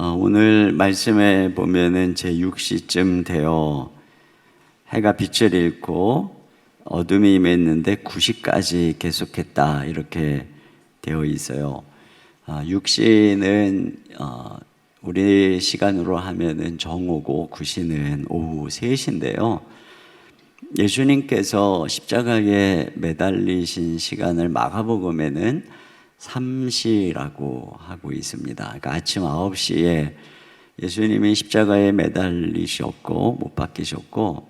오늘 말씀에 보면은 제6시쯤 되어 해가 빛을 잃고 어둠이 임했는데 9시까지 계속했다 이렇게 되어 있어요. 6시는 우리 시간으로 하면은 정오고 9시는 오후 3시인데요. 예수님께서 십자가에 매달리신 시간을 마가복음에는 3시라고 하고 있습니다. 그러니까 아침 9시에 예수님이 십자가에 매달리셨고 못 박히셨고,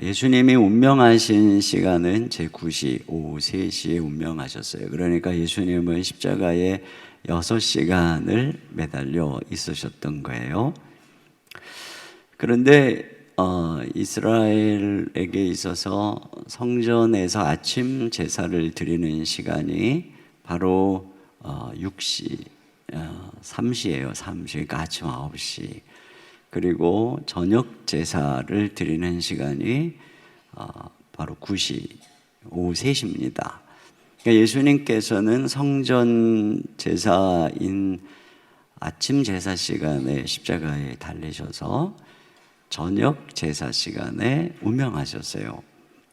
예수님이 운명하신 시간은 제9시 오후 3시에 운명하셨어요. 그러니까 예수님은 십자가에 6시간을 매달려 있으셨던 거예요. 그런데 이스라엘에게 있어서 성전에서 아침 제사를 드리는 시간이 바로 6시, 3시예요. 3시, 그러니까 아침 9시. 그리고 저녁 제사를 드리는 시간이 바로 9시, 오후 3시입니다. 그러니까 예수님께서는 성전 제사인 아침 제사 시간에 십자가에 달리셔서 저녁 제사 시간에 운명하셨어요.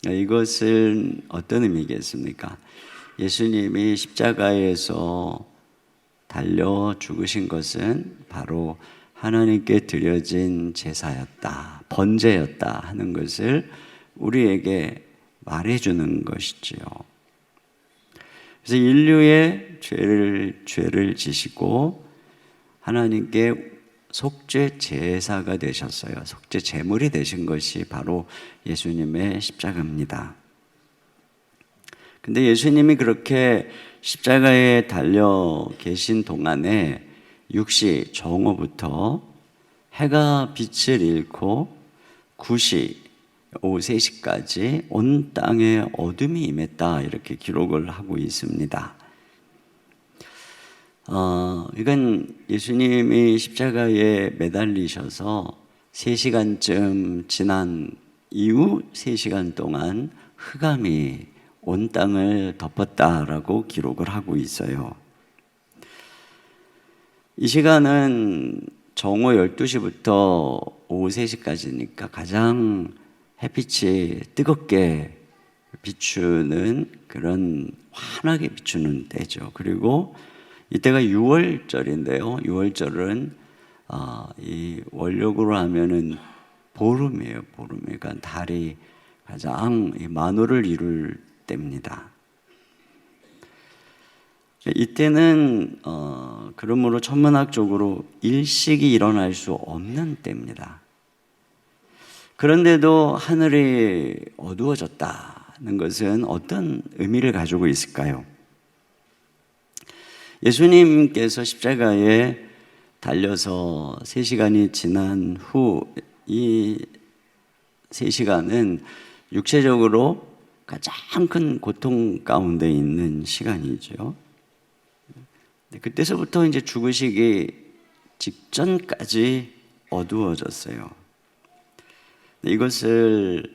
이것은 어떤 의미겠습니까? 예수님이 십자가에서 달려 죽으신 것은 바로 하나님께 드려진 제사였다, 번제였다 하는 것을 우리에게 말해주는 것이지요. 그래서 인류의 죄를 지시고 하나님께 속죄 제사가 되셨어요. 속죄 제물이 되신 것이 바로 예수님의 십자가입니다. 근데 예수님이 그렇게 십자가에 달려 계신 동안에 6시 정오부터 해가 빛을 잃고 9시 오후 3시까지 온 땅에 어둠이 임했다 이렇게 기록을 하고 있습니다. 이건 예수님이 십자가에 매달리셔서 3시간쯤 지난 이후 3시간 동안 흑암이 온 땅을 덮었다라고 기록을 하고 있어요. 이 시간은 정오 12시부터 오후 3시까지니까 가장 햇빛이 뜨겁게 비추는, 그런 환하게 비추는 때죠. 그리고 이때가 6월절인데요. 6월절은 이 원력으로 하면은 보름이에요. 보름. 그러니까 달이 가장 만호를 이룰 때입니다. 이때는 그러므로 천문학적으로 일식이 일어날 수 없는 때입니다. 그런데도 하늘이 어두워졌다는 것은 어떤 의미를 가지고 있을까요? 예수님께서 십자가에 달려서 3시간이 지난 후 이 3시간은 육체적으로 가장 큰 고통 가운데 있는 시간이죠. 그때서부터 이제 죽으시기 직전까지 어두워졌어요. 이것을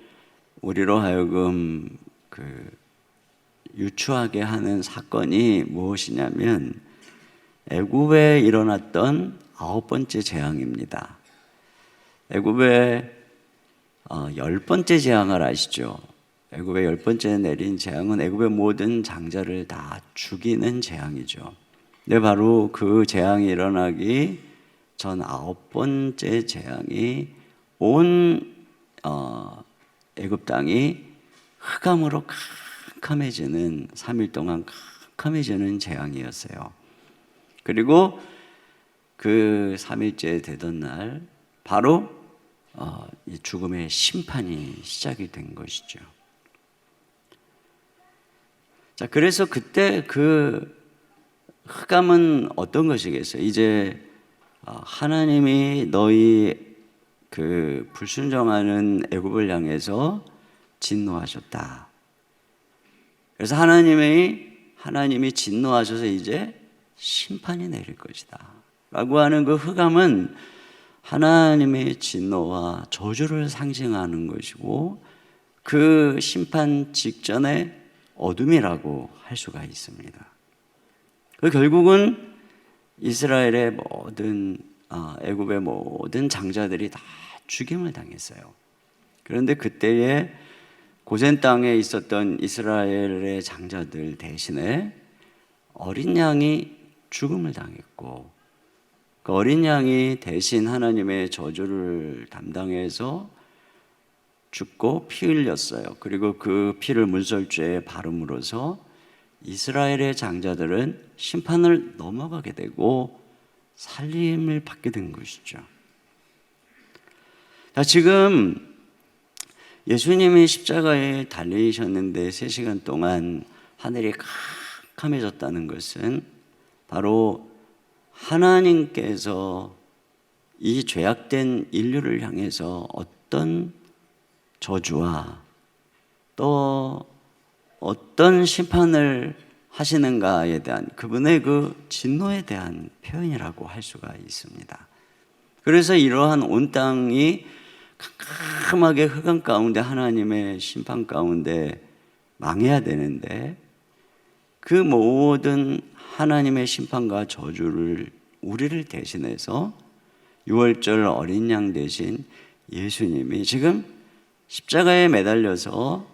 우리로 하여금 유추하게 하는 사건이 무엇이냐면 애굽에 일어났던 9번째 재앙입니다. 애굽의 10번째 재앙을 아시죠? 애굽에 10번째 내린 재앙은 애굽의 모든 장자를 다 죽이는 재앙이죠. 근데 바로 그 재앙이 일어나기 전 9번째 재앙이 온 애굽 땅이 흑암으로 캄캄해지는, 3일 동안 캄캄해지는 재앙이었어요. 그리고 그 3일째 되던 날 바로 이 죽음의 심판이 시작이 된 것이죠. 자, 그래서 그때 그 흑암은 어떤 것이겠어요? 이제 하나님이 너희 그 불순종하는 애굽을 향해서 진노하셨다. 그래서 하나님이 진노하셔서 이제 심판이 내릴 것이다 라고 하는 그 흑암은 하나님의 진노와 저주를 상징하는 것이고, 그 심판 직전의 어둠이라고 할 수가 있습니다. 결국은 이스라엘의 모든 애굽의 모든 장자들이 다 죽임을 당했어요. 그런데 그때에 고센 땅에 있었던 이스라엘의 장자들 대신에 어린 양이 죽음을 당했고, 그 어린 양이 대신 하나님의 저주를 담당해서 죽고 피 흘렸어요. 그리고 그 피를 문설주에 바름으로써 이스라엘의 장자들은 심판을 넘어가게 되고 살림을 받게 된 것이죠. 지금 예수님이 십자가에 달리셨는데 3시간 동안 하늘이 캄캄해졌다는 것은 바로 하나님께서 이 죄악된 인류를 향해서 어떤 저주와 또 어떤 심판을 하시는가에 대한 그분의 그 진노에 대한 표현이라고 할 수가 있습니다. 그래서 이러한 온 땅이 캄캄하게 흑암 가운데 하나님의 심판 가운데 망해야 되는데, 그 모든 하나님의 심판과 저주를 우리를 대신해서 유월절 어린 양 대신 예수님이 지금 십자가에 매달려서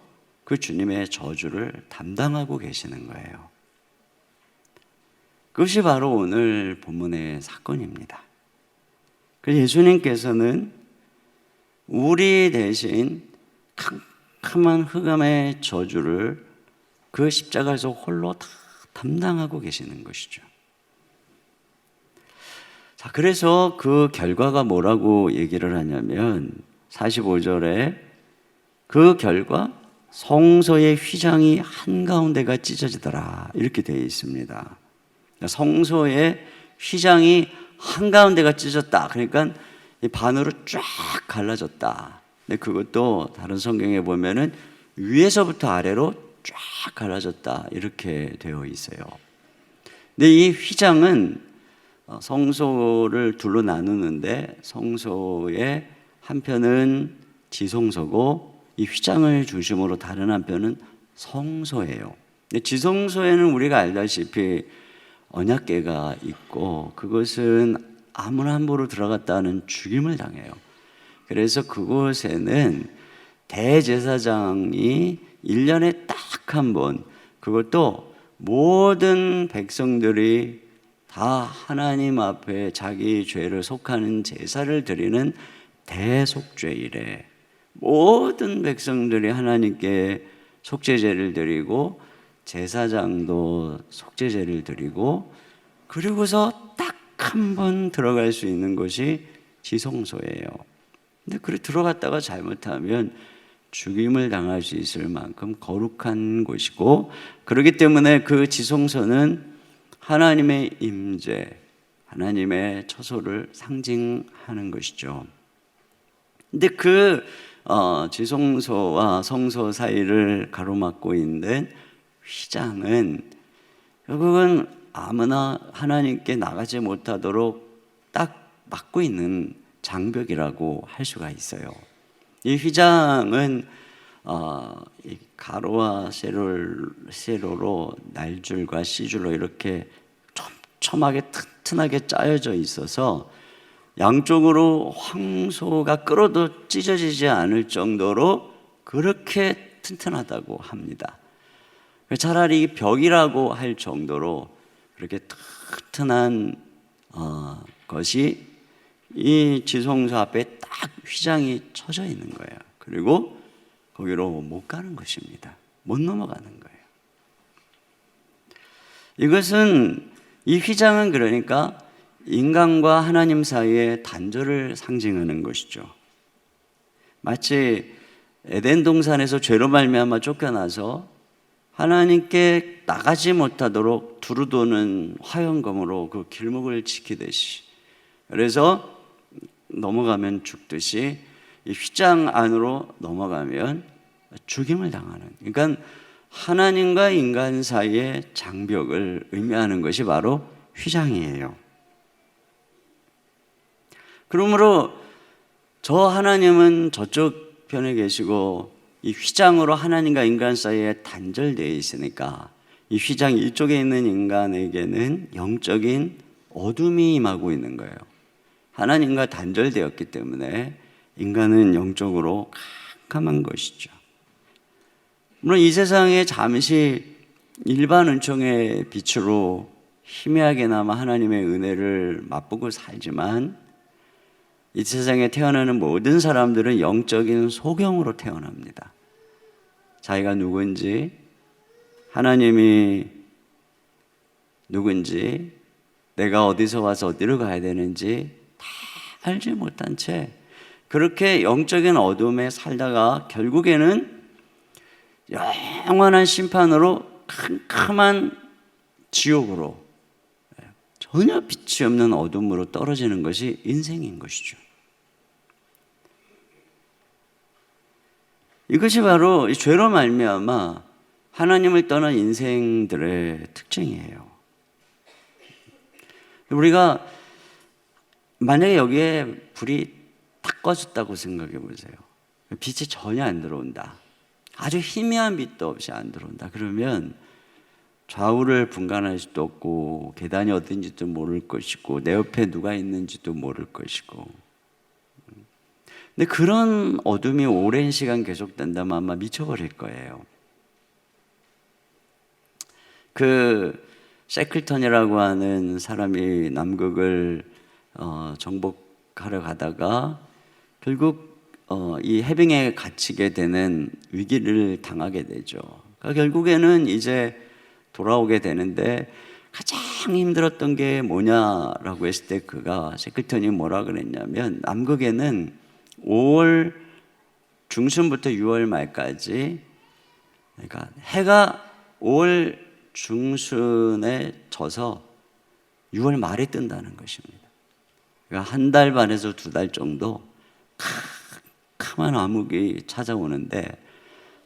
그 주님의 저주를 담당하고 계시는 거예요. 그것이 바로 오늘 본문의 사건입니다. 그래서 예수님께서는 우리 대신 캄캄한 흑암의 저주를 그 십자가에서 홀로 다 담당하고 계시는 것이죠. 자, 그래서 그 결과가 뭐라고 얘기를 하냐면 45절에 그 결과 성소의 휘장이 한가운데가 찢어지더라 이렇게 되어 있습니다. 성소의 휘장이 한가운데가 찢어졌다. 그러니까 반으로 쫙 갈라졌다. 근데 그것도 다른 성경에 보면은 위에서부터 아래로 쫙 갈라졌다 이렇게 되어 있어요. 근데 이 휘장은 성소를 둘로 나누는데 성소의 한편은 지성소고 이 휘장을 중심으로 다른 한편은 성소예요. 근데 지성소에는 우리가 알다시피 언약궤가 있고 그것은 아무나 함부로 들어갔다는 죽임을 당해요. 그래서 그곳에는 대제사장이 1년에 딱 한 번, 그것도 모든 백성들이 다 하나님 앞에 자기 죄를 속하는 제사를 드리는 대속죄일에 모든 백성들이 하나님께 속죄제를 드리고 제사장도 속죄제를 드리고 그리고서 딱 한 번 들어갈 수 있는 것이 지성소예요. 근데 그래 들어갔다가 잘못하면 죽임을 당할 수 있을 만큼 거룩한 곳이고, 그렇기 때문에 그 지성소는 하나님의 임재, 하나님의 처소를 상징하는 것이죠. 근데 그 지성소와 성소 사이를 가로막고 있는 휘장은 결국은 아무나 하나님께 나가지 못하도록 딱 막고 있는 장벽이라고 할 수가 있어요. 이 휘장은 가로와 세로로 날줄과 씨줄로 이렇게 촘촘하게 튼튼하게 짜여져 있어서 양쪽으로 황소가 끌어도 찢어지지 않을 정도로 그렇게 튼튼하다고 합니다. 차라리 벽이라고 할 정도로 그렇게 튼튼한 것이 이 지성소 앞에 딱 휘장이 쳐져 있는 거예요. 그리고 거기로 못 가는 것입니다. 못 넘어가는 거예요. 이것은 이 휘장은 그러니까 인간과 하나님 사이의 단절을 상징하는 것이죠. 마치 에덴 동산에서 죄로 말미암아 쫓겨나서 하나님께 나가지 못하도록 두루 도는 화영검으로 그 길목을 지키듯이, 그래서 넘어가면 죽듯이 이 휘장 안으로 넘어가면 죽임을 당하는, 그러니까 하나님과 인간 사이의 장벽을 의미하는 것이 바로 휘장이에요. 그러므로 저 하나님은 저쪽 편에 계시고 이 휘장으로 하나님과 인간 사이에 단절되어 있으니까 이 휘장 이쪽에 있는 인간에게는 영적인 어둠이 임하고 있는 거예요. 하나님과 단절되었기 때문에 인간은 영적으로 캄캄한 것이죠. 물론 이 세상에 잠시 일반 은총의 빛으로 희미하게나마 하나님의 은혜를 맛보고 살지만 이 세상에 태어나는 모든 사람들은 영적인 소경으로 태어납니다. 자기가 누군지, 하나님이 누군지, 내가 어디서 와서 어디로 가야 되는지 다 알지 못한 채 그렇게 영적인 어둠에 살다가 결국에는 영원한 심판으로 캄캄한 지옥으로, 전혀 빛이 없는 어둠으로 떨어지는 것이 인생인 것이죠. 이것이 바로 이 죄로 말미암아 하나님을 떠난 인생들의 특징이에요. 우리가 만약에 여기에 불이 딱 꺼졌다고 생각해 보세요. 빛이 전혀 안 들어온다. 아주 희미한 빛도 없이 안 들어온다. 그러면 좌우를 분간할 수도 없고 계단이 어딘지도 모를 것이고 내 옆에 누가 있는지도 모를 것이고, 근데 그런 어둠이 오랜 시간 계속된다면 아마 미쳐버릴 거예요. 그 셰클턴이라고 하는 사람이 남극을 정복하러 가다가 결국 이 해빙에 갇히게 되는 위기를 당하게 되죠. 그러니까 결국에는 이제 돌아오게 되는데 가장 힘들었던 게 뭐냐라고 했을 때 그가 셰클턴이 뭐라 그랬냐면 남극에는 5월 중순부터 6월 말까지, 그러니까 해가 5월 중순에 져서 6월 말에 뜬다는 것입니다. 그러니까 한 달 반에서 2달 정도 캄캄한 암흑이 찾아오는데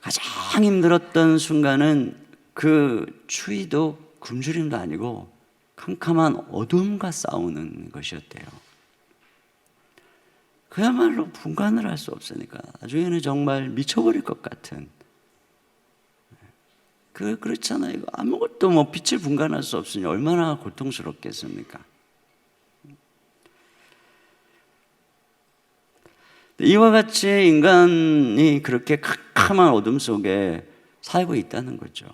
가장 힘들었던 순간은 그 추위도 굶주림도 아니고 캄캄한 어둠과 싸우는 것이었대요. 그야말로 분간을 할 수 없으니까 나중에는 정말 미쳐버릴 것 같은, 그렇잖아요. 아무것도 뭐 빛을 분간할 수 없으니 얼마나 고통스럽겠습니까? 이와 같이 인간이 그렇게 캄캄한 어둠 속에 살고 있다는 거죠.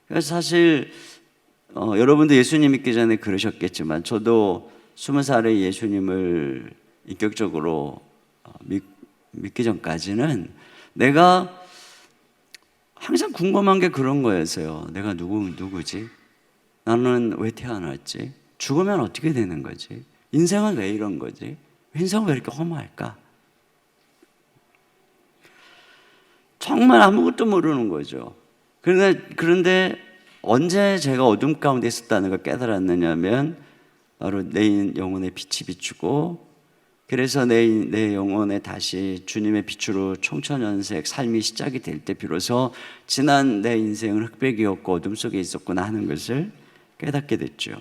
그래서 사실 여러분도 예수님 믿기 전에 그러셨겠지만 저도 20살에 예수님을 인격적으로 믿기 전까지는 내가 항상 궁금한 게 그런 거였어요. 내가 누구지? 나는 왜 태어났지? 죽으면 어떻게 되는 거지? 인생은 왜 이런 거지? 인생은 왜 이렇게 허무할까? 정말 아무것도 모르는 거죠. 그런데 언제 제가 어둠 가운데 있었다는 걸 깨달았느냐면 바로 내 영혼의 빛이 비추고, 그래서 내 영혼에 다시 주님의 빛으로 총천연색 삶이 시작이 될 때 비로소 지난 내 인생은 흑백이었고 어둠 속에 있었구나 하는 것을 깨닫게 됐죠.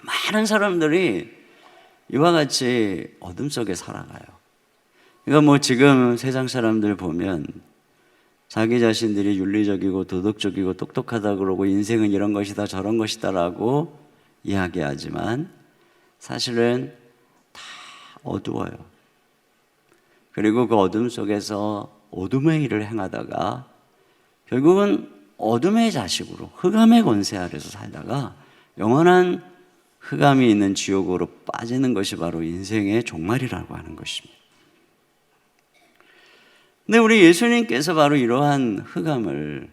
많은 사람들이 이와 같이 어둠 속에 살아가요. 그러니까 뭐 지금 세상 사람들 보면 자기 자신들이 윤리적이고 도덕적이고 똑똑하다 그러고 인생은 이런 것이다 저런 것이다라고 이야기하지만 사실은 다 어두워요. 그리고 그 어둠 속에서 어둠의 일을 행하다가 결국은 어둠의 자식으로 흑암의 권세 아래서 살다가 영원한 흑암이 있는 지옥으로 빠지는 것이 바로 인생의 종말이라고 하는 것입니다. 근데 우리 예수님께서 바로 이러한 흑암을,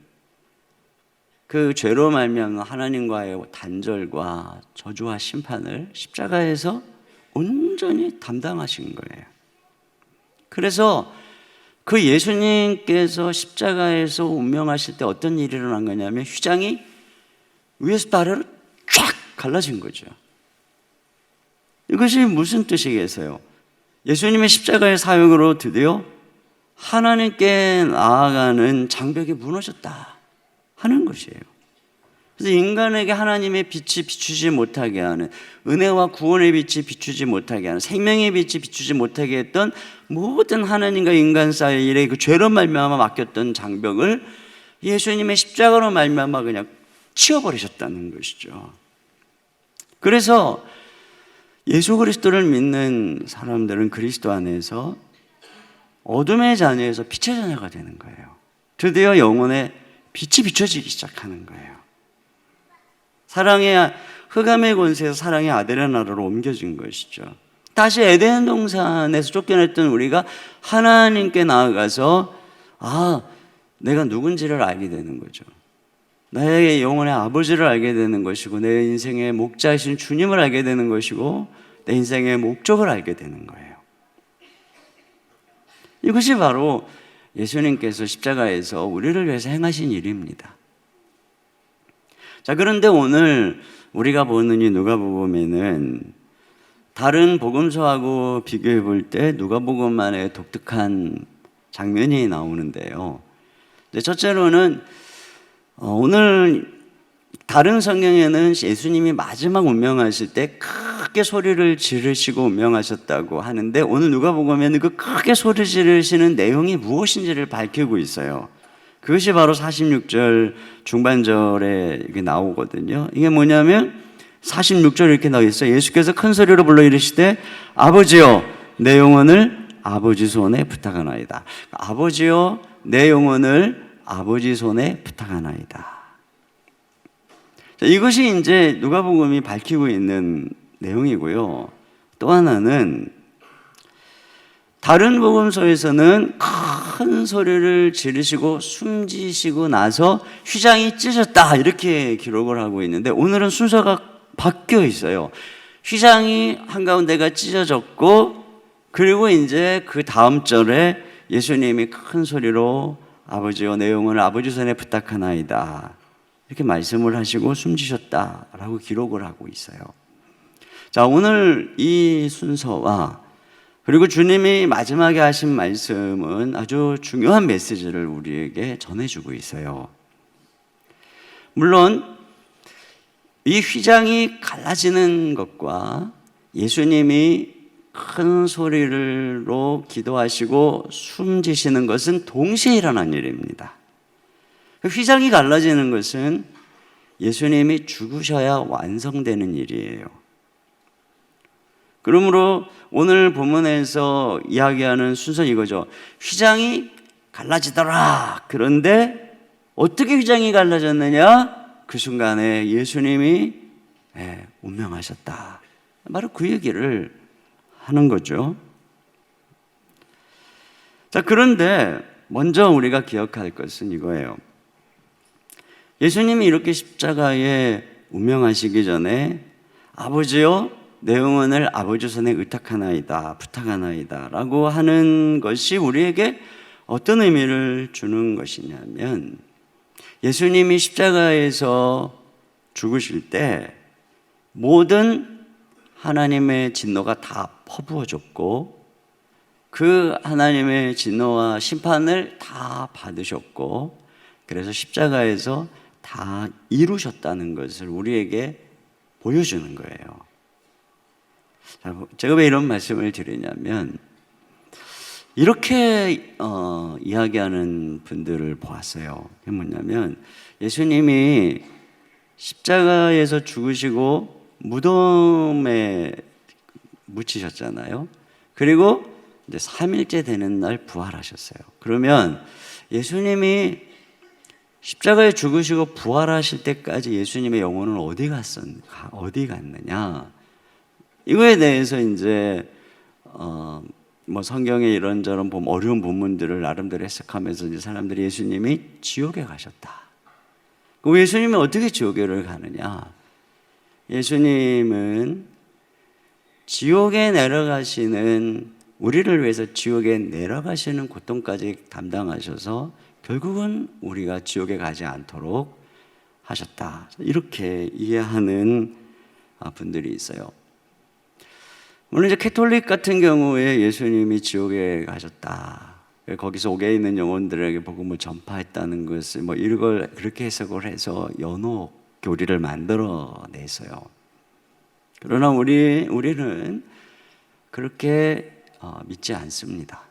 그 죄로 말미암은 하나님과의 단절과 저주와 심판을 십자가에서 온전히 담당하신 거예요. 그래서 그 예수님께서 십자가에서 운명하실 때 어떤 일이 일어난 거냐면 휘장이 위에서부터 아래로 쫙 갈라진 거죠. 이것이 무슨 뜻이겠어요? 예수님의 십자가의 사역으로 드디어 하나님께 나아가는 장벽이 무너졌다 하는 것이에요. 그래서 인간에게 하나님의 빛이 비추지 못하게 하는, 은혜와 구원의 빛이 비추지 못하게 하는, 생명의 빛이 비추지 못하게 했던 모든 하나님과 인간 사이의 일에 그 죄로 말미암아 막혔던 장벽을 예수님의 십자가로 말미암아 그냥 치워버리셨다는 것이죠. 그래서 예수 그리스도를 믿는 사람들은 그리스도 안에서 어둠의 자녀에서 빛의 자녀가 되는 거예요. 드디어 영혼의 빛이 비춰지기 시작하는 거예요. 사랑의 흑암의 권세에서 사랑의 아들의 나라로 옮겨진 것이죠. 다시 에덴 동산에서 쫓겨냈던 우리가 하나님께 나아가서 내가 누군지를 알게 되는 거죠. 나의 영혼의 아버지를 알게 되는 것이고, 내 인생의 목자이신 주님을 알게 되는 것이고, 내 인생의 목적을 알게 되는 거예요. 이것이 바로 예수님께서 십자가에서 우리를 위해서 행하신 일입니다. 자, 그런데 오늘 우리가 보는 이 누가복음에는 다른 복음서하고 비교해 볼 때 누가복음만의 독특한 장면이 나오는데요. 첫째로는 오늘 다른 성경에는 예수님이 마지막 운명하실 때 크게 소리를 지르시고 운명하셨다고 하는데, 오늘 누가복음에는 그 크게 소리 지르시는 내용이 무엇인지를 밝히고 있어요. 그것이 바로 46절 중반절에 이게 나오거든요. 이게 뭐냐면 46절 이렇게 나와 있어요. 예수께서 큰 소리로 불러 이르시되 아버지여 내 영혼을 아버지 손에 부탁하나이다. 아버지여 내 영혼을 아버지 손에 부탁하나이다. 자, 이것이 이제 누가복음이 밝히고 있는 내용이고요. 또 하나는 다른 복음서에서는 큰 소리를 지르시고 숨지시고 나서 휘장이 찢어졌다 이렇게 기록을 하고 있는데, 오늘은 순서가 바뀌어 있어요. 휘장이 한가운데가 찢어졌고, 그리고 이제 그 다음 절에 예수님이 큰 소리로 아버지여 내 영혼을 아버지 손에 부탁하나이다 이렇게 말씀을 하시고 숨지셨다라고 기록을 하고 있어요. 자, 오늘 이 순서와 그리고 주님이 마지막에 하신 말씀은 아주 중요한 메시지를 우리에게 전해주고 있어요. 물론 이 휘장이 갈라지는 것과 예수님이 큰 소리로 기도하시고 숨지시는 것은 동시에 일어난 일입니다. 휘장이 갈라지는 것은 예수님이 죽으셔야 완성되는 일이에요. 그러므로 오늘 본문에서 이야기하는 순서는 이거죠. 휘장이 갈라지더라. 그런데 어떻게 휘장이 갈라졌느냐? 그 순간에 예수님이 운명하셨다. 바로 그 얘기를 하는 거죠. 자, 그런데 먼저 우리가 기억할 것은 이거예요. 예수님이 이렇게 십자가에 운명하시기 전에 아버지여 내 영혼을 아버지 손에 의탁하나이다, 부탁하나이다 라고 하는 것이 우리에게 어떤 의미를 주는 것이냐면, 예수님이 십자가에서 죽으실 때 모든 하나님의 진노가 다 퍼부어졌고, 그 하나님의 진노와 심판을 다 받으셨고, 그래서 십자가에서 다 이루셨다는 것을 우리에게 보여주는 거예요. 제가 왜 이런 말씀을 드리냐면, 이렇게 이야기하는 분들을 보았어요. 그게 뭐냐면, 예수님이 십자가에서 죽으시고 무덤에 묻히셨잖아요. 그리고 이제 3일째 되는 날 부활하셨어요. 그러면 예수님이 십자가에 죽으시고 부활하실 때까지 예수님의 영혼은 어디 갔느냐? 이거에 대해서 이제 뭐 성경에 이런저런 어려운 부분들을 나름대로 해석하면서 이제 사람들이 예수님이 지옥에 가셨다. 그럼 예수님은 어떻게 지옥에 가느냐? 예수님은 지옥에 내려가시는, 우리를 위해서 지옥에 내려가시는 고통까지 담당하셔서 결국은 우리가 지옥에 가지 않도록 하셨다. 이렇게 이해하는 분들이 있어요. 물론 이제 캐톨릭 같은 경우에 예수님이 지옥에 가셨다, 거기서 옥에 있는 영혼들에게 복음을 전파했다는 것을 이걸 그렇게 해석을 해서 연옥 교리를 만들어내서요. 그러나 우리는 그렇게 믿지 않습니다.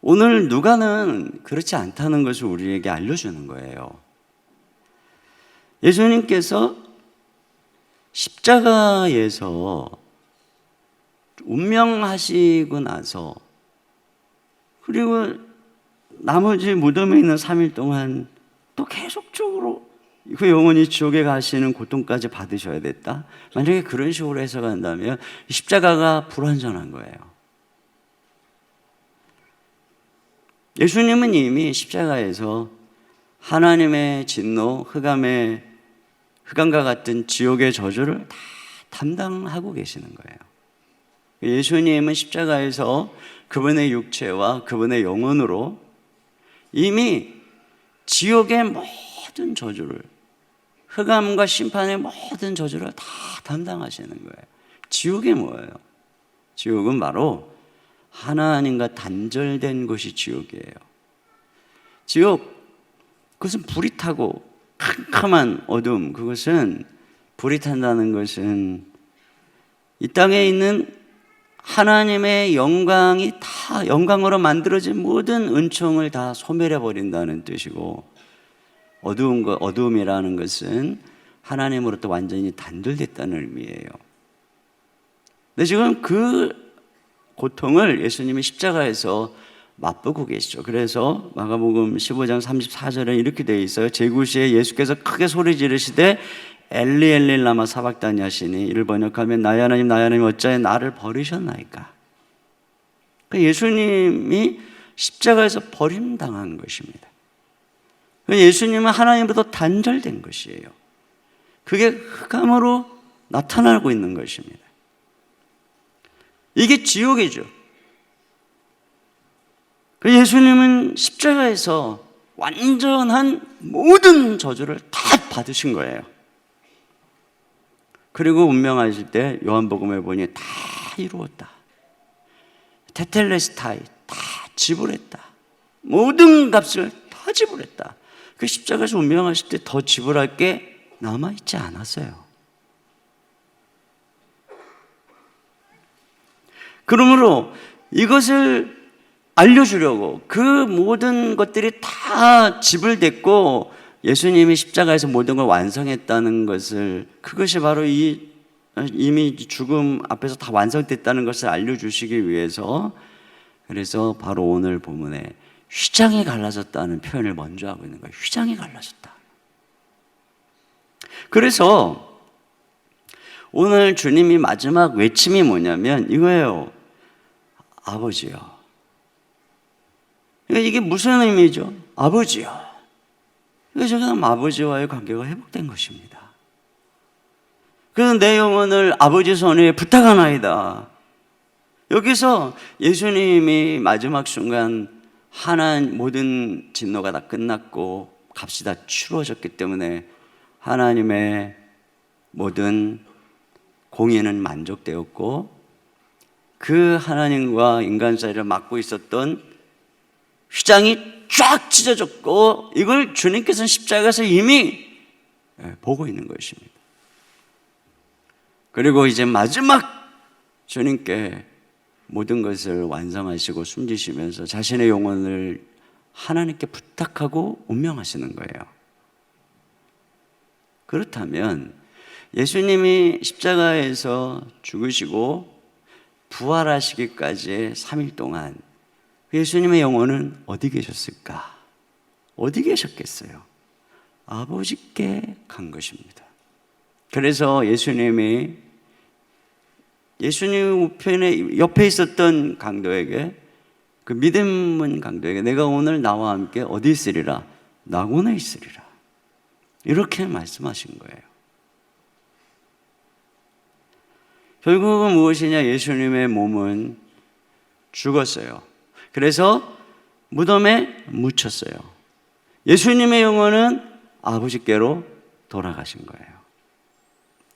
오늘 누가는 그렇지 않다는 것을 우리에게 알려주는 거예요. 예수님께서 십자가에서 운명하시고 나서 그리고 나머지 무덤에 있는 3일 동안 또 계속적으로 그 영혼이 지옥에 가시는 고통까지 받으셔야 됐다? 만약에 그런 식으로 해석한다면 십자가가 불완전한 거예요. 예수님은 이미 십자가에서 하나님의 진노, 흑암과 같은 지옥의 저주를 다 담당하고 계시는 거예요. 예수님은 십자가에서 그분의 육체와 그분의 영혼으로 이미 지옥의 모든 저주를, 흑암과 심판의 모든 저주를 다 담당하시는 거예요. 지옥이 뭐예요? 지옥은 바로 하나님과 단절된 곳이 지옥이에요. 지옥, 그것은 불이 타고 캄캄한 어둠, 그것은 불이 탄다는 것은 이 땅에 있는 하나님의 영광이 다 영광으로 만들어진 모든 은총을 다 소멸해 버린다는 뜻이고, 어두움이라는 것은 하나님으로부터 완전히 단절됐다는 의미예요. 근데 지금 그 고통을 예수님이 십자가에서 맛보고 계시죠. 그래서 마가복음 15장 34절에 이렇게 되어 있어요. 제9시에 예수께서 크게 소리 지르시되 엘리 엘리 라마 사박다니 하시니, 이를 번역하면 나의 하나님 어찌하여 나를 버리셨나이까. 그러니까 예수님이 십자가에서 버림당한 것입니다. 예수님은 하나님으로부터 단절된 것이에요. 그게 흑암으로 나타나고 있는 것입니다. 이게 지옥이죠. 예수님은 십자가에서 완전한 모든 저주를 다 받으신 거예요. 그리고 운명하실 때 요한복음에 보니 다 이루었다, 테텔레스타이, 다 지불했다, 모든 값을 다 지불했다. 그 십자가에서 운명하실 때 더 지불할 게 남아있지 않았어요. 그러므로 이것을 알려주려고 그 모든 것들이 다 지불됐고 예수님이 십자가에서 모든 걸 완성했다는 것을, 그것이 바로 이미 죽음 앞에서 다 완성됐다는 것을 알려주시기 위해서, 그래서 바로 오늘 본문에 휘장이 갈라졌다는 표현을 먼저 하고 있는 거예요. 휘장이 갈라졌다. 그래서 오늘 주님이 마지막 외침이 뭐냐면 이거예요. 아버지요. 이게 무슨 의미죠? 아버지요. 지금 아버지와의 관계가 회복된 것입니다. 그래서 내 영혼을 아버지 손에 부탁하나이다. 여기서 예수님이 마지막 순간 모든 진노가 다 끝났고 값이 다 치루어졌기 때문에 하나님의 모든 공의는 만족되었고, 그 하나님과 인간 사이를 막고 있었던 휘장이 쫙 찢어졌고, 이걸 주님께서는 십자가에서 이미 보고 있는 것입니다. 그리고 이제 마지막 주님께 모든 것을 완성하시고 숨지시면서 자신의 영혼을 하나님께 부탁하고 운명하시는 거예요. 그렇다면 예수님이 십자가에서 죽으시고 부활하시기까지 3일 동안 예수님의 영혼은 어디 계셨을까? 어디 계셨겠어요? 아버지께 간 것입니다. 그래서 예수님 우편에 옆에 있었던 강도에게, 그 믿음은 강도에게 내가 오늘 나와 함께 어디 있으리라? 낙원에 있으리라. 이렇게 말씀하신 거예요. 결국은 무엇이냐? 예수님의 몸은 죽었어요. 그래서 무덤에 묻혔어요. 예수님의 영혼은 아버지께로 돌아가신 거예요.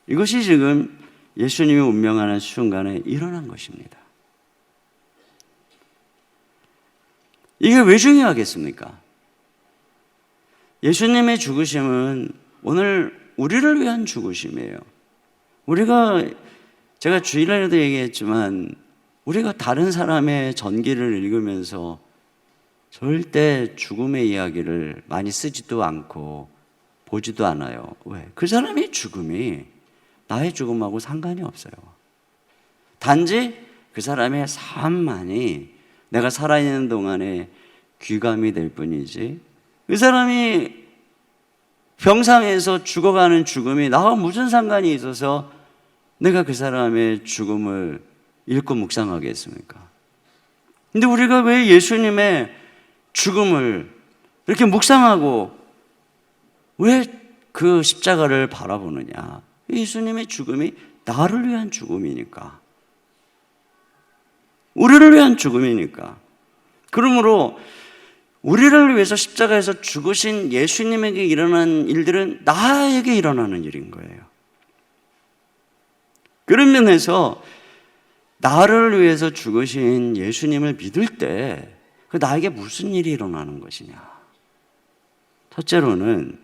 이것이 지금 예수님이 운명하는 순간에 일어난 것입니다. 이게 왜 중요하겠습니까? 예수님의 죽으심은 오늘 우리를 위한 죽으심이에요. 제가 주일날에도 얘기했지만, 우리가 다른 사람의 전기를 읽으면서 절대 죽음의 이야기를 많이 쓰지도 않고 보지도 않아요. 왜? 그 사람의 죽음이 나의 죽음하고 상관이 없어요. 단지 그 사람의 삶만이 내가 살아있는 동안에 귀감이 될 뿐이지, 그 사람이 병상에서 죽어가는 죽음이 나와 무슨 상관이 있어서 내가 그 사람의 죽음을 읽고 묵상하겠습니까? 근데 우리가 왜 예수님의 죽음을 이렇게 묵상하고 왜 그 십자가를 바라보느냐? 예수님의 죽음이 나를 위한 죽음이니까, 우리를 위한 죽음이니까. 그러므로 우리를 위해서 십자가에서 죽으신 예수님에게 일어난 일들은 나에게 일어나는 일인 거예요. 그런 면에서 나를 위해서 죽으신 예수님을 믿을 때 그 나에게 무슨 일이 일어나는 것이냐? 첫째로는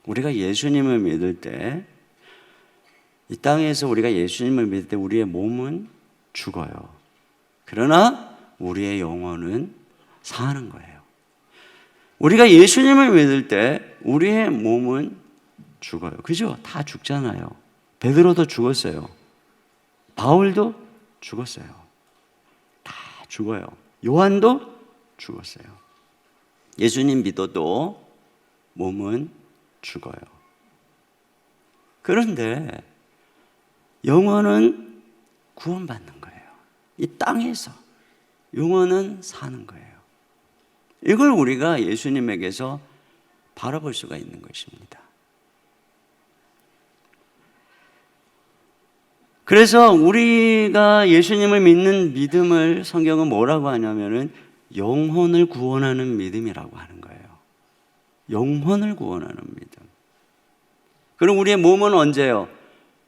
우리가 예수님을 믿을 때, 이 땅에서 우리가 예수님을 믿을 때 우리의 몸은 죽어요. 그러나 우리의 영혼은 사는 거예요. 우리가 예수님을 믿을 때 우리의 몸은 죽어요. 그죠? 다 죽잖아요. 베드로도 죽었어요. 바울도 죽었어요. 다 죽어요. 요한도 죽었어요. 예수님 믿어도 몸은 죽어요. 그런데 영혼은 구원받는 거예요. 이 땅에서 영혼은 사는 거예요. 이걸 우리가 예수님에게서 바라볼 수가 있는 것입니다. 그래서 우리가 예수님을 믿는 믿음을 성경은 뭐라고 하냐면은 영혼을 구원하는 믿음이라고 하는 거예요. 영혼을 구원하는 믿음. 그럼 우리의 몸은 언제요?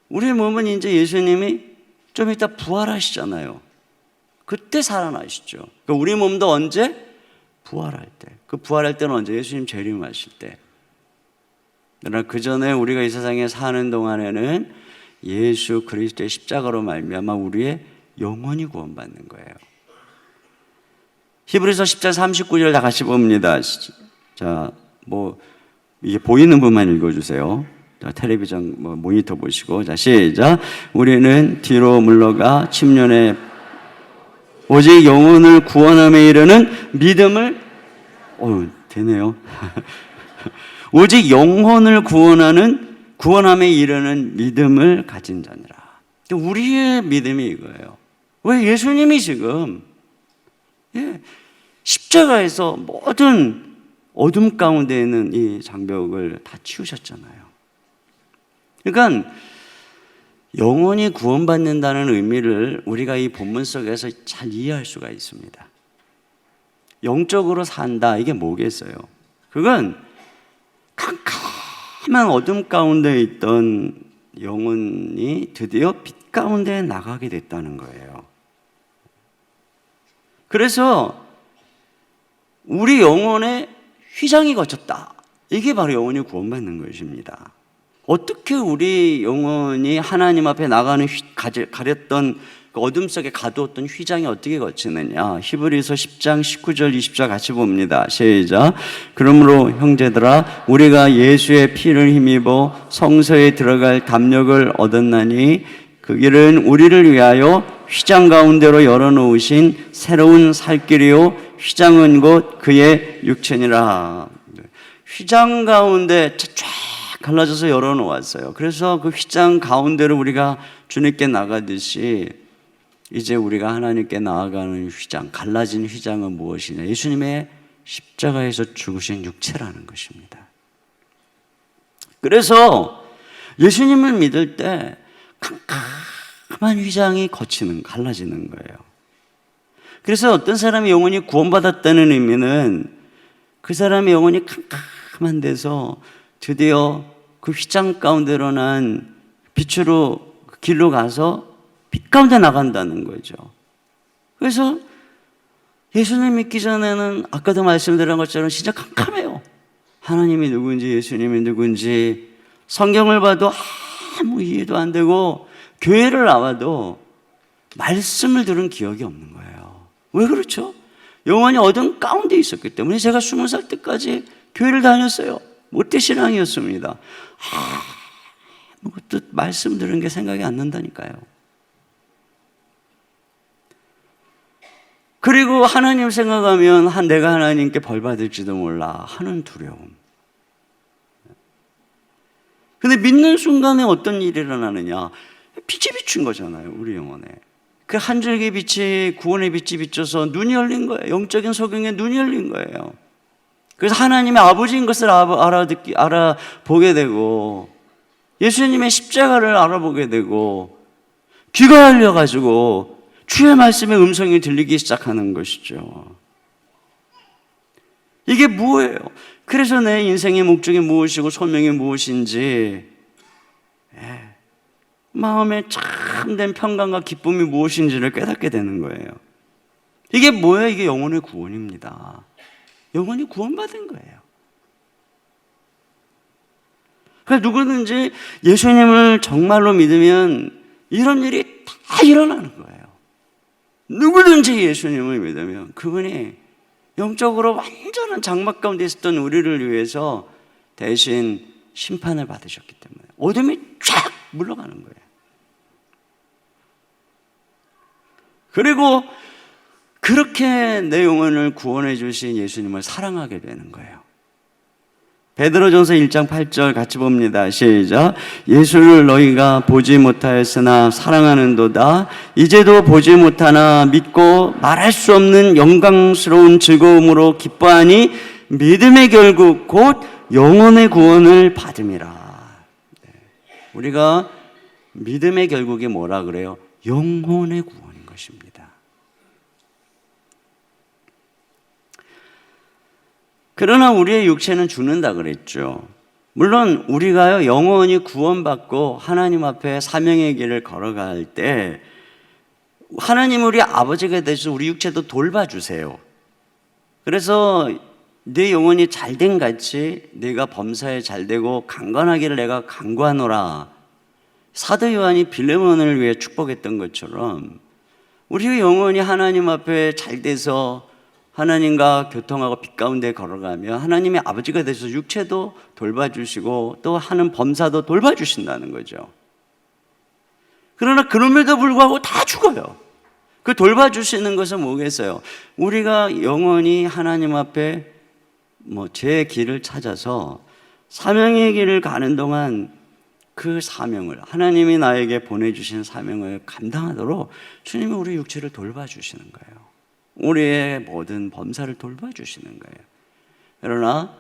우리의 몸은 이제 예수님이 좀 이따 부활하시잖아요. 그때 살아나시죠. 그러니까 우리 몸도 언제? 부활할 때. 그 부활할 때는 언제? 예수님 재림하실 때. 그러나 그 전에 우리가 이 세상에 사는 동안에는 예수 그리스도의 십자가로 말미암아 우리의 영혼이 구원받는 거예요. 히브리서 10장 39절 다 같이 봅니다. 자, 이게 보이는 분만 읽어주세요. 자, 텔레비전 모니터 보시고, 자, 시작. 우리는 뒤로 물러가 침륜에 오직 영혼을 구원함에 이르는 믿음을, 되네요. 오직 영혼을 구원함에 이르는 믿음을 가진 자니라. 우리의 믿음이 이거예요. 왜? 예수님이 지금 십자가에서 모든 어둠 가운데 있는 이 장벽을 다 치우셨잖아요. 그러니까 영혼이 구원받는다는 의미를 우리가 이 본문 속에서 잘 이해할 수가 있습니다. 영적으로 산다, 이게 뭐겠어요? 그건 캄캄한 어둠 가운데 있던 영혼이 드디어 빛 가운데 나가게 됐다는 거예요. 그래서 우리 영혼에 휘장이 거쳤다. 이게 바로 영혼이 구원받는 것입니다. 어떻게 우리 영혼이 하나님 앞에 나가는 가렸던 그 어둠 속에 가두었던 휘장이 어떻게 거치느냐? 히브리서 10장 19절 20절 같이 봅니다. 시작. 그러므로 형제들아 우리가 예수의 피를 힘입어 성소에 들어갈 담력을 얻었나니 그 길은 우리를 위하여 휘장 가운데로 열어놓으신 새로운 살 길이요 휘장은 곧 그의 육체니라. 휘장 가운데 쫙 갈라져서 열어놓았어요. 그래서 그 휘장 가운데로 우리가 주님께 나가듯이 이제 우리가 하나님께 나아가는 휘장, 갈라진 휘장은 무엇이냐? 예수님의 십자가에서 죽으신 육체라는 것입니다. 그래서 예수님을 믿을 때 캄캄한 휘장이 갈라지는 거예요. 그래서 어떤 사람이 영혼이 구원받았다는 의미는 그 사람의 영혼이 캄캄한 데서 드디어 그 휘장 가운데로 난 빛으로 그 길로 가서 빛 가운데 나간다는 거죠. 그래서 예수님 믿기 전에는 아까도 말씀드린 것처럼 진짜 캄캄해요. 하나님이 누군지 예수님이 누군지 성경을 봐도 아무 이해도 안 되고 교회를 나와도 말씀을 들은 기억이 없는 거예요. 왜 그렇죠? 영혼이 어둠 가운데 있었기 때문에 제가 20살 때까지 교회를 다녔어요. 모태신앙이었습니다. 아무것도 말씀 들은 게 생각이 안 난다니까요. 그리고 하나님 생각하면 내가 하나님께 벌 받을지도 몰라 하는 두려움. 근데 믿는 순간에 어떤 일이 일어나느냐? 빛이 비춘 거잖아요, 우리 영혼에. 그 한 줄기 빛이 구원의 빛이 비춰서 눈이 열린 거예요. 영적인 소경에 눈이 열린 거예요. 그래서 하나님의 아버지인 것을 알아보게 되고, 예수님의 십자가를 알아보게 되고, 귀가 열려가지고 주의 말씀의 음성이 들리기 시작하는 것이죠. 이게 뭐예요? 그래서 내 인생의 목적이 무엇이고 소명이 무엇인지, 마음의 참된 평강과 기쁨이 무엇인지를 깨닫게 되는 거예요. 이게 뭐예요? 이게 영혼의 구원입니다. 영혼이 구원받은 거예요. 그러니까 누구든지 예수님을 정말로 믿으면 이런 일이 다 일어나는 거예요. 누구든지 예수님을 믿으면 그분이 영적으로 완전한 장막 가운데 있었던 우리를 위해서 대신 심판을 받으셨기 때문에 어둠이 쫙 물러가는 거예요. 그리고 그렇게 내 영혼을 구원해 주신 예수님을 사랑하게 되는 거예요. 베드로전서 1장 8절 같이 봅니다. 시작. 예수를 너희가 보지 못하였으나 사랑하는도다. 이제도 보지 못하나 믿고 말할 수 없는 영광스러운 즐거움으로 기뻐하니 믿음의 결국 곧 영혼의 구원을 받음이라. 우리가 믿음의 결국이 뭐라 그래요? 영혼의 구원인 것입니다. 그러나 우리의 육체는 죽는다 그랬죠. 물론 우리가요 영원히 구원받고 하나님 앞에 사명의 길을 걸어갈 때 하나님 우리 아버지가 되셔서 우리 육체도 돌봐주세요. 그래서 내 영혼이 잘된 같이 내가 범사에 잘되고 강건하기를 내가 간구하노라. 사도 요한이 빌레몬을 위해 축복했던 것처럼 우리의 영혼이 하나님 앞에 잘돼서 하나님과 교통하고 빛 가운데 걸어가며 하나님의 아버지가 되셔서 육체도 돌봐주시고 또 하는 범사도 돌봐주신다는 거죠. 그러나 그럼에도 불구하고 다 죽어요. 그 돌봐주시는 것은 뭐겠어요? 우리가 영원히 하나님 앞에 제 길을 찾아서 사명의 길을 가는 동안 그 사명을 하나님이 나에게 보내주신 사명을 감당하도록 주님이 우리 육체를 돌봐주시는 거예요. 우리의 모든 범사를 돌봐주시는 거예요. 그러나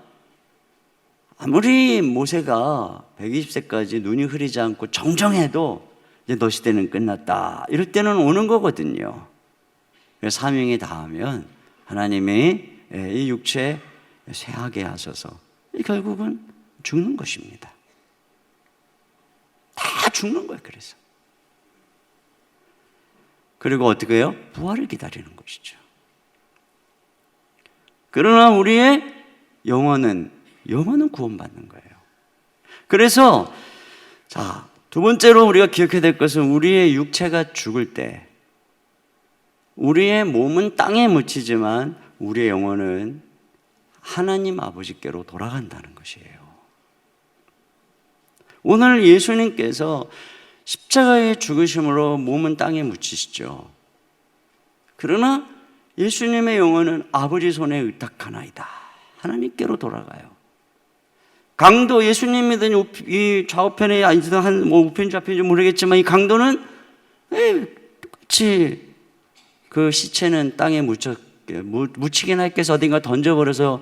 아무리 모세가 120세까지 눈이 흐리지 않고 정정해도 이제 너 시대는 끝났다 이럴 때는 오는 거거든요. 그래서 사명이 닿으면 하나님이 이 육체 쇠하게 하셔서 결국은 죽는 것입니다. 다 죽는 거예요. 그래서 그리고 어떻게 해요? 부활을 기다리는 것이죠. 그러나 우리의 영혼은 구원받는 거예요. 그래서 두 번째로 우리가 기억해야 될 것은 우리의 육체가 죽을 때 우리의 몸은 땅에 묻히지만 우리의 영혼은 하나님 아버지께로 돌아간다는 것이에요. 오늘 예수님께서 십자가의 죽으심으로 몸은 땅에 묻히시죠. 그러나 예수님의 영혼은 아버지 손에 의탁하나이다. 하나님께로 돌아가요. 강도 예수님 믿은 이 좌우편에 앉은 우편인지 좌편인지 모르겠지만 이 강도는 똑같이 그 시체는 땅에 묻히긴 했겠어 어딘가 던져버려서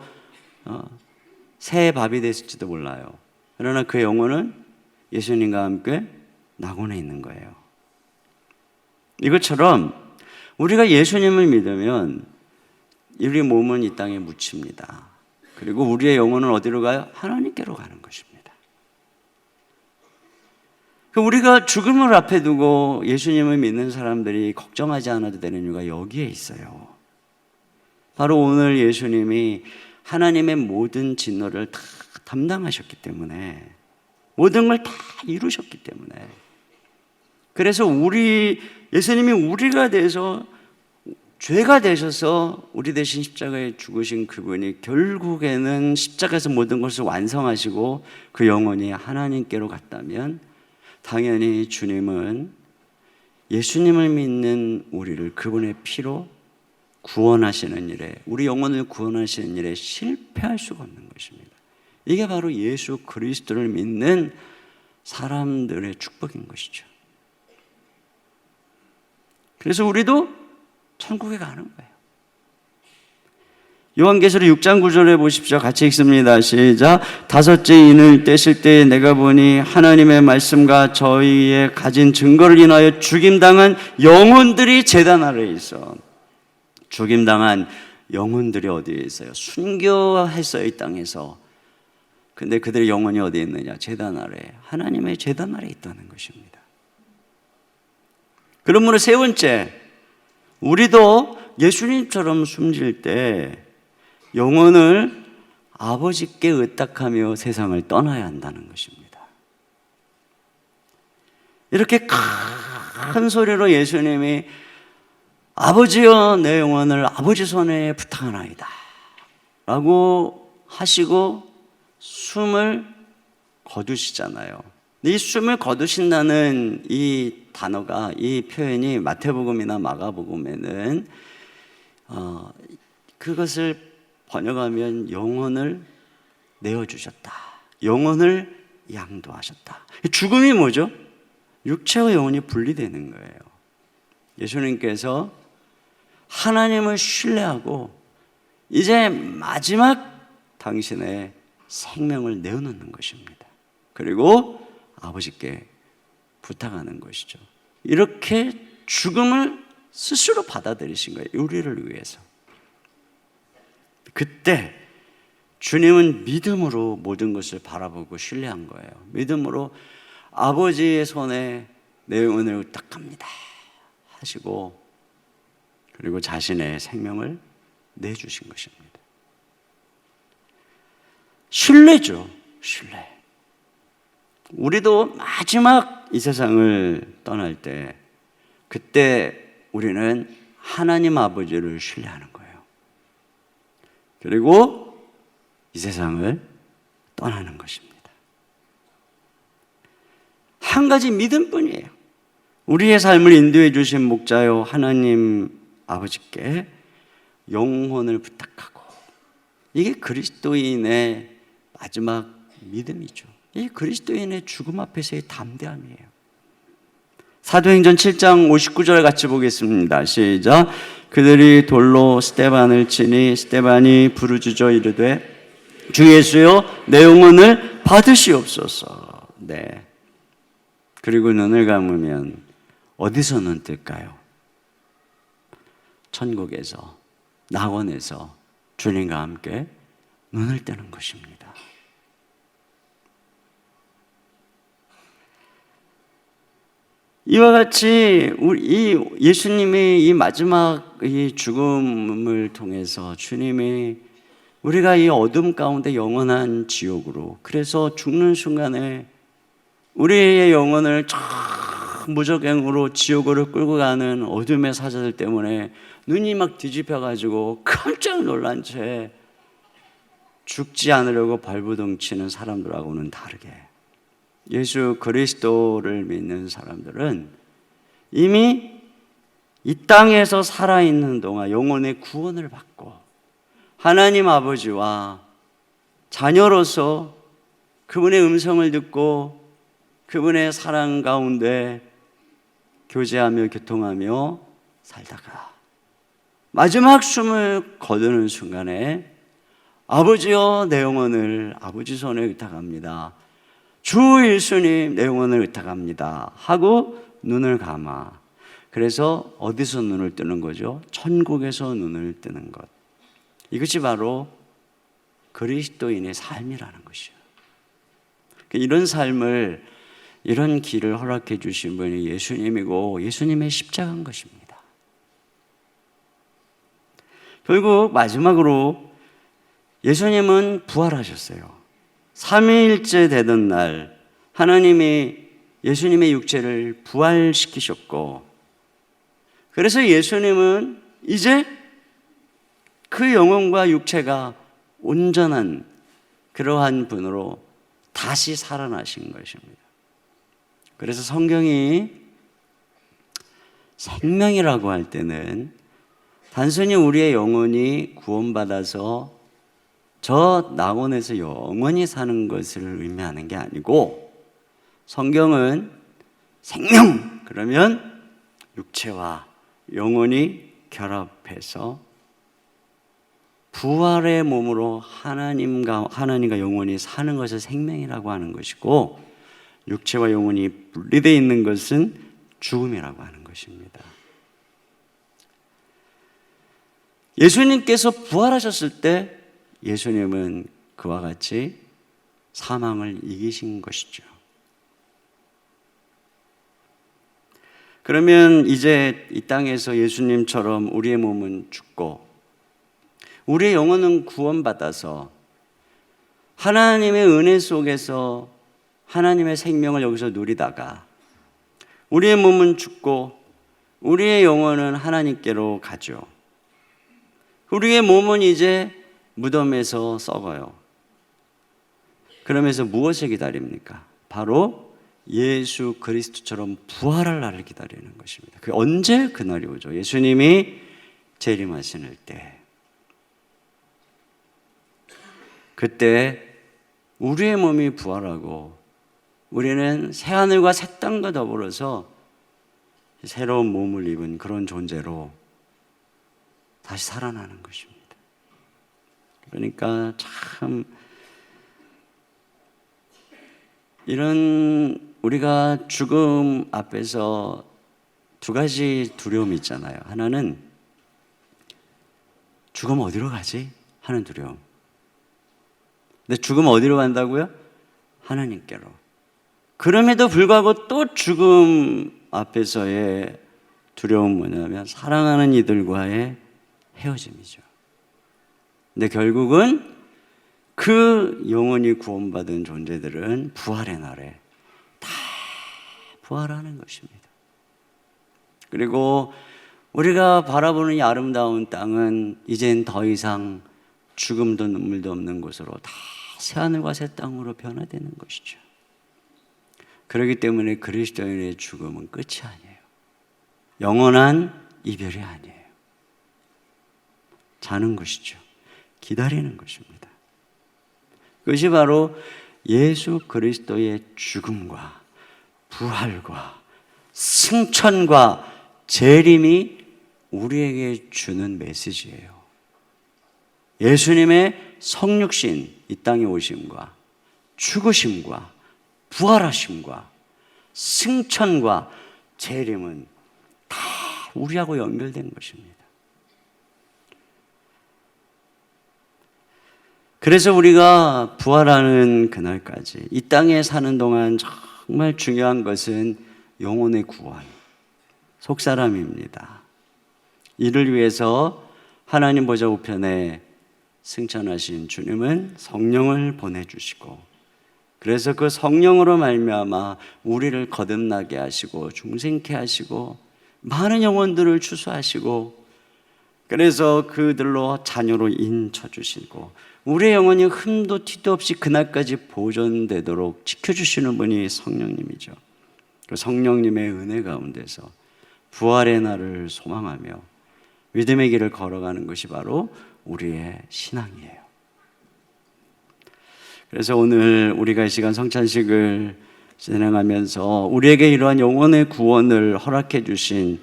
새 밥이 됐을지도 몰라요. 그러나 그 영혼은 예수님과 함께 낙원에 있는 거예요. 이것처럼 우리가 예수님을 믿으면 우리 몸은 이 땅에 묻힙니다. 그리고 우리의 영혼은 어디로 가요? 하나님께로 가는 것입니다. 우리가 죽음을 앞에 두고 예수님을 믿는 사람들이 걱정하지 않아도 되는 이유가 여기에 있어요. 바로 오늘 예수님이 하나님의 모든 진노를 다 담당하셨기 때문에 모든 걸 다 이루셨기 때문에 그래서 예수님이 우리가 돼서 죄가 되셔서 우리 대신 십자가에 죽으신 그분이 결국에는 십자가에서 모든 것을 완성하시고 그 영혼이 하나님께로 갔다면 당연히 주님은 예수님을 믿는 우리를 그분의 피로 구원하시는 일에, 우리 영혼을 구원하시는 일에 실패할 수가 없는 것입니다. 이게 바로 예수 그리스도를 믿는 사람들의 축복인 것이죠. 그래서 우리도 천국에 가는 거예요. 요한계시록 6장 9절에 보십시오. 같이 읽습니다. 시작. 다섯째 인을 떼실 때 내가 보니 하나님의 말씀과 저희의 가진 증거를 인하여 죽임당한 영혼들이 제단 아래에 있어. 죽임당한 영혼들이 어디에 있어요? 순교했어요, 이 땅에서. 근데 그들의 영혼이 어디에 있느냐? 제단 아래, 하나님의 제단 아래에 있다는 것입니다. 그러므로 세 번째, 우리도 예수님처럼 숨질 때 영혼을 아버지께 의탁하며 세상을 떠나야 한다는 것입니다. 이렇게 큰 소리로 예수님이 아버지여 내 영혼을 아버지 손에 부탁하나이다 라고 하시고 숨을 거두시잖아요. 이 숨을 거두신다는 이 단어가, 이 표현이 마태복음이나 마가복음에는 그것을 번역하면 영혼을 내어주셨다, 영혼을 양도하셨다. 죽음이 뭐죠? 육체와 영혼이 분리되는 거예요. 예수님께서 하나님을 신뢰하고 이제 마지막 당신의 생명을 내어놓는 것입니다. 그리고 아버지께 부탁하는 것이죠. 이렇게 죽음을 스스로 받아들이신 거예요. 우리를 위해서. 그때 주님은 믿음으로 모든 것을 바라보고 신뢰한 거예요. 믿음으로 아버지의 손에 내 영혼을 의탁합니다 하시고, 그리고 자신의 생명을 내주신 것입니다. 신뢰죠. 신뢰. 우리도 마지막 이 세상을 떠날 때, 그때 우리는 하나님 아버지를 신뢰하는 거예요. 그리고 이 세상을 떠나는 것입니다. 한 가지 믿음뿐이에요. 우리의 삶을 인도해 주신 목자요 하나님 아버지께 영혼을 부탁하고, 이게 그리스도인의 마지막 믿음이죠. 이 그리스도인의 죽음 앞에서의 담대함이에요. 사도행전 7장 59절 같이 보겠습니다. 시작. 그들이 돌로 스데반을 치니 스데반이 부르짖어 이르되 주 예수여 내 영혼을 받으시옵소서. 네. 그리고 눈을 감으면 어디서 눈 뜰까요? 천국에서, 낙원에서 주님과 함께 눈을 뜨는 것입니다. 이와 같이 이 예수님의 이 마지막 이 죽음을 통해서 주님이 우리가 이 어둠 가운데 영원한 지옥으로, 그래서 죽는 순간에 우리의 영혼을 저 무적행으로 지옥으로 끌고 가는 어둠의 사자들 때문에 눈이 막 뒤집혀가지고 깜짝 놀란 채 죽지 않으려고 발부둥치는 사람들하고는 다르게, 예수 그리스도를 믿는 사람들은 이미 이 땅에서 살아있는 동안 영혼의 구원을 받고 하나님 아버지와 자녀로서 그분의 음성을 듣고 그분의 사랑 가운데 교제하며 교통하며 살다가 마지막 숨을 거두는 순간에 아버지여 내 영혼을 아버지 손에 의탁합니다, 주 예수님 내 영혼을 의탁합니다 하고 눈을 감아. 그래서 어디서 눈을 뜨는 거죠? 천국에서 눈을 뜨는 것. 이것이 바로 그리스도인의 삶이라는 것이에요. 이런 삶을, 이런 길을 허락해 주신 분이 예수님이고 예수님의 십자가인 것입니다. 결국 마지막으로 예수님은 부활하셨어요. 3일째 되던 날 하나님이 예수님의 육체를 부활시키셨고, 그래서 예수님은 이제 그 영혼과 육체가 온전한 그러한 분으로 다시 살아나신 것입니다. 그래서 성경이 생명이라고 할 때는 단순히 우리의 영혼이 구원받아서 저 낙원에서 영원히 사는 것을 의미하는 게 아니고, 성경은 생명 그러면 육체와 영혼이 결합해서 부활의 몸으로 하나님과 영혼이 사는 것을 생명이라고 하는 것이고, 육체와 영혼이 분리되어 있는 것은 죽음이라고 하는 것입니다. 예수님께서 부활하셨을 때 예수님은 그와 같이 사망을 이기신 것이죠. 그러면 이제 이 땅에서 예수님처럼 우리의 몸은 죽고 우리의 영혼은 구원받아서 하나님의 은혜 속에서 하나님의 생명을 여기서 누리다가 우리의 몸은 죽고 우리의 영혼은 하나님께로 가죠. 우리의 몸은 이제 무덤에서 썩어요. 그러면서 무엇을 기다립니까? 바로 예수 그리스도처럼 부활할 날을 기다리는 것입니다. 그게 언제? 그날이 오죠. 예수님이 재림하시는 때. 그때 우리의 몸이 부활하고 우리는 새하늘과 새 땅과 더불어서 새로운 몸을 입은 그런 존재로 다시 살아나는 것입니다. 그러니까 참 이런 우리가 죽음 앞에서 두 가지 두려움이 있잖아요. 하나는 죽음 어디로 가지? 하는 두려움. 근데 죽음 어디로 간다고요? 하나님께로. 그럼에도 불구하고 또 죽음 앞에서의 두려움은 뭐냐면 사랑하는 이들과의 헤어짐이죠. 근데 결국은 그 영원히 구원받은 존재들은 부활의 날에 다 부활하는 것입니다. 그리고 우리가 바라보는 이 아름다운 땅은 이젠 더 이상 죽음도 눈물도 없는 곳으로 다 새하늘과 새 땅으로 변화되는 것이죠. 그렇기 때문에 그리스도인의 죽음은 끝이 아니에요. 영원한 이별이 아니에요. 자는 것이죠. 기다리는 것입니다. 그것이 바로 예수 그리스도의 죽음과 부활과 승천과 재림이 우리에게 주는 메시지예요. 예수님의 성육신, 이 땅에 오심과 죽으심과 부활하심과 승천과 재림은 다 우리하고 연결된 것입니다. 그래서 우리가 부활하는 그날까지 이 땅에 사는 동안 정말 중요한 것은 영혼의 구원, 속사람입니다. 이를 위해서 하나님 보좌 우편에 승천하신 주님은 성령을 보내주시고, 그래서 그 성령으로 말미암아 우리를 거듭나게 하시고 중생케 하시고 많은 영혼들을 추수하시고, 그래서 그들로 자녀로 인쳐주시고 우리의 영혼이 흠도 티도 없이 그날까지 보존되도록 지켜주시는 분이 성령님이죠. 그 성령님의 은혜 가운데서 부활의 날을 소망하며 믿음의 길을 걸어가는 것이 바로 우리의 신앙이에요. 그래서 오늘 우리가 이 시간 성찬식을 진행하면서 우리에게 이러한 영혼의 구원을 허락해 주신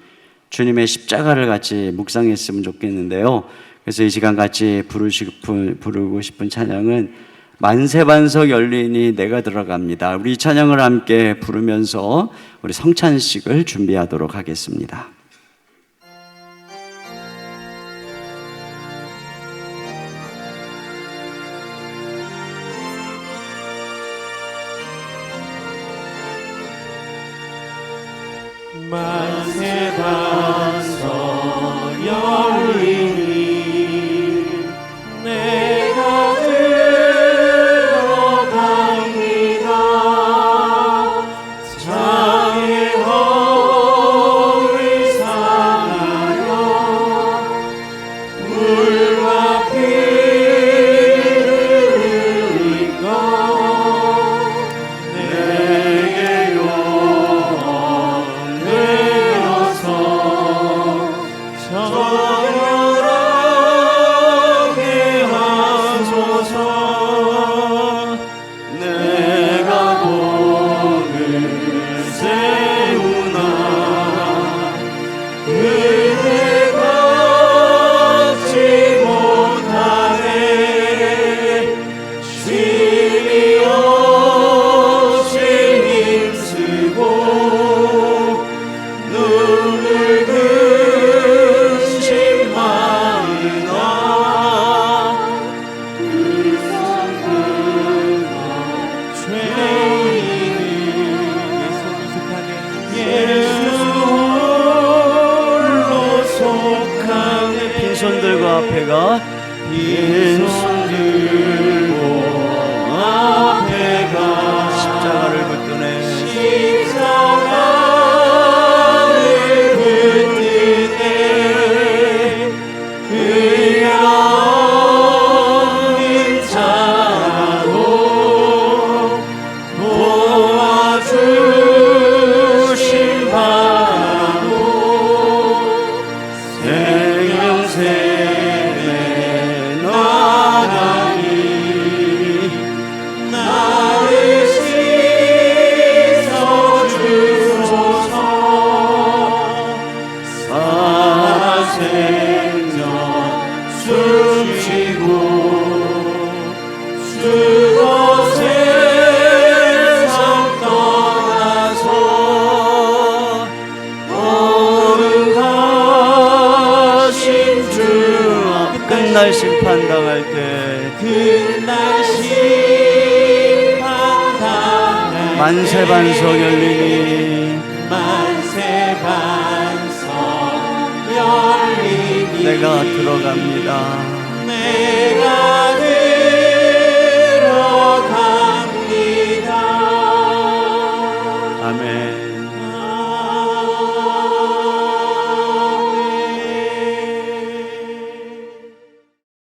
주님의 십자가를 같이 묵상했으면 좋겠는데요. 그래서 이 시간 같이 부르고 싶은 찬양은 만세반석 열리니 내가 들어갑니다. 우리 이 찬양을 함께 부르면서 우리 성찬식을 준비하도록 하겠습니다. 만세반석 열리니 내가 들어갑니다. 장의 허를 상하여 내가 복을 세우나 은혜 갚지 못하네 쉼이 없이 힘쓰고 눈물 근심하나 예수 홀로 속하네 빈손들과 앞에가 빈손들고 앞에가 십자가를 붙드네 십자가를 붙드네 의가 없는 자라도 도와주신 바라도 생명샘에 나가니 나를 씻어주소서 살아 생전 숨쉬고 수고 세상 떠나서 거룩하신 주 앞에 끝날 심판당할 때 끝날 심판당할 만세반석 열리니 만세반석 열리니 내가 들어갑니다 내가